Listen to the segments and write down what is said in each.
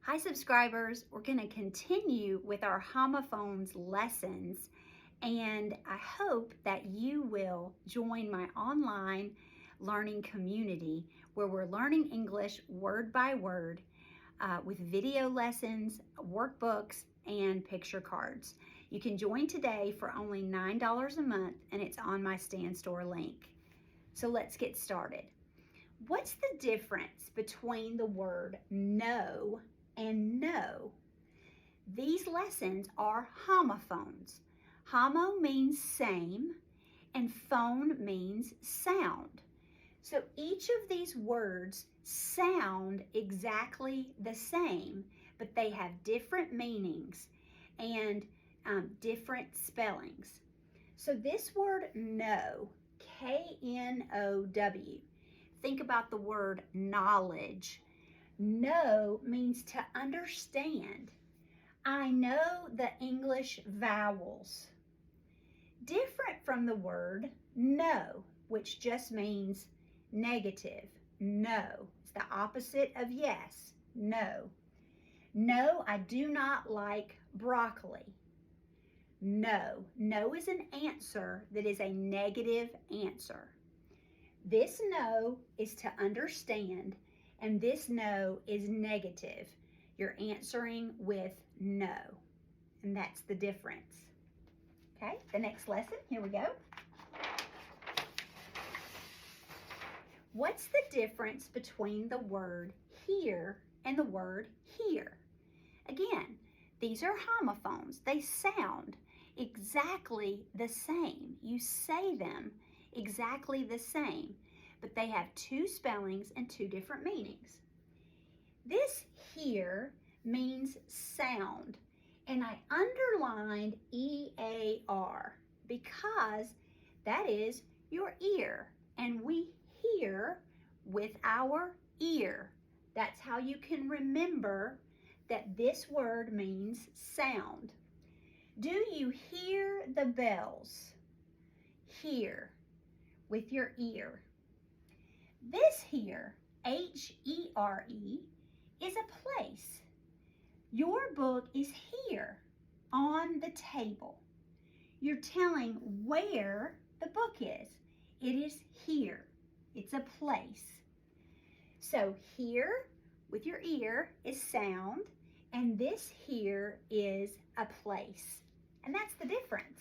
Hi subscribers, we're going to continue with our Homophones lessons, and I hope that you will join my online learning community where we're learning English word by word with video lessons, workbooks, and picture cards. You can join today for only $9 a month, and it's on my Stand Store link. So let's get started. What's the difference between the word no and no? These lessons are homophones. Homo means same and phone means sound. So each of these words sound exactly the same, but they have different meanings and different spellings. So this word know, K-N-O-W, think about the word knowledge. Know means to understand. I know the English vowels. Different from the word no, which just means negative. No. It's the opposite of yes. No. No, I do not like broccoli. No. No is an answer that is a negative answer. This no is to understand, and this no is negative. You're answering with no, and that's the difference. Okay, the next lesson, here we go. What's the difference between the word here and the word here? Again, these are homophones. They sound exactly the same. You say them exactly the same, but they have two spellings and two different meanings. This here means sound, and I underlined E-A-R because that is your ear, and we hear with our ear. That's how you can remember that this word means sound. Do you hear the bells? Hear with your ear. This here, H-E-R-E, is a place. Your book is here on the table. You're telling where the book is. It is here. It's a place. So here with your ear is sound, and this here is a place. And that's the difference.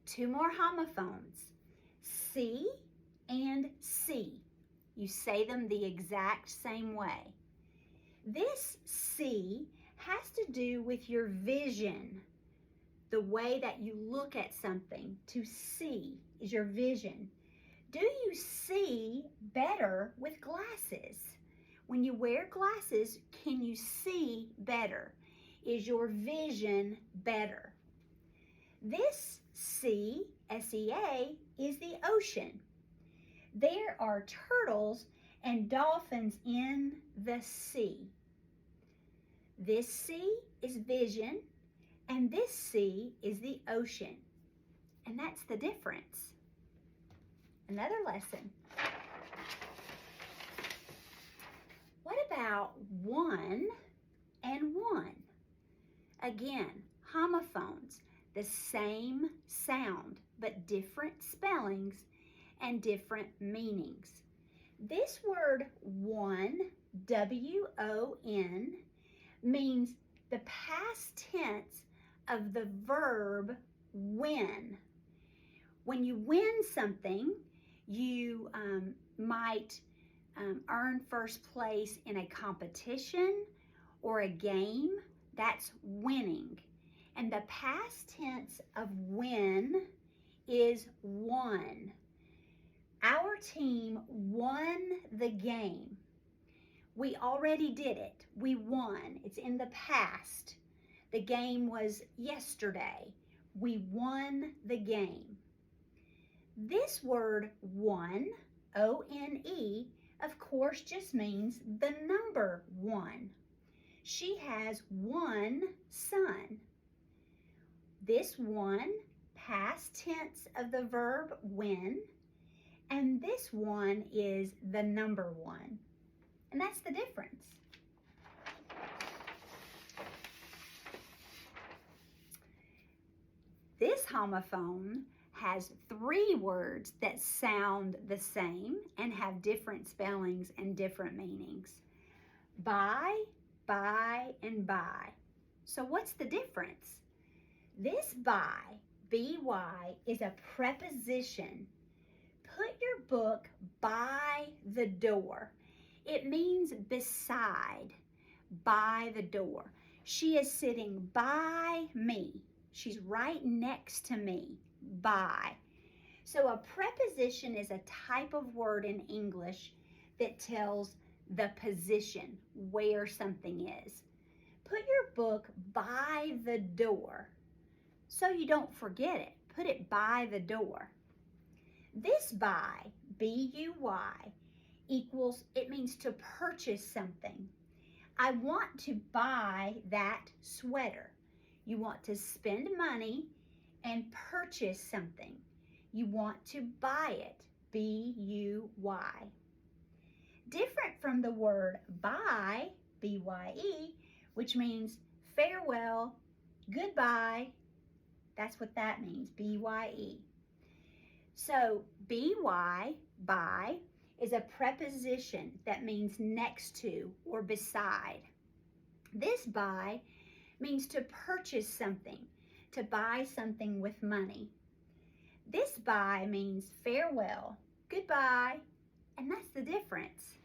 Two more homophones, C and C. You say them the exact same way. This C has to do with your vision, the way that you look at something. To see is your vision. Do you see better with glasses? When you wear glasses, can you see better? Is your vision better? This C, S-E-A, is the ocean. There are turtles and dolphins in the sea. This C is vision, and this C is the ocean. And that's the difference. Another lesson. What about one and one? Again, homophones, the same sound, but different spellings and different meanings. This word one, W-O-N, means the past tense of the verb win. When you win something, you might earn first place in a competition or a game. That's winning. And the past tense of win is won. Our team won the game. We already did it. We won. It's in the past. The game was yesterday. We won the game. This word one, O-N-E, of course just means the number one. She has one son. This one, past tense of the verb win, And this one is the number 1. And that's the difference. This homophone has 3 words that sound the same and have different spellings and different meanings. Buy, buy, and buy. So what's the difference? This buy, B-Y, is a preposition. Put your book by the door. It means beside, by the door. She is sitting by me. She's right next to me, by. So a preposition is a type of word in English that tells the position, where something is. Put your book by the door so you don't forget it. Put it by the door. This buy, B-U-Y, equals, it means to purchase something. I want to buy that sweater. You want to spend money and purchase something. You want to buy it, B-U-Y. Different from the word buy, B-Y-E, which means farewell, goodbye. That's what that means, B-Y-E. So B-Y, buy, is a preposition that means next to or beside. This buy means to purchase something, to buy something with money. This buy means farewell, goodbye, and that's the difference.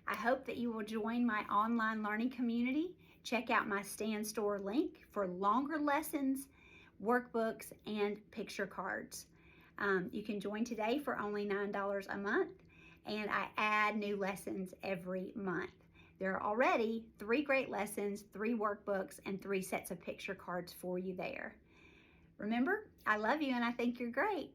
I hope that you will join my online learning community. Check out my Stand Store link for longer lessons, workbooks, and picture cards. You can join today for only $9 a month, and I add new lessons every month. There are already 3 great lessons, 3 workbooks, and 3 sets of picture cards for you there. Remember, I love you and I think you're great.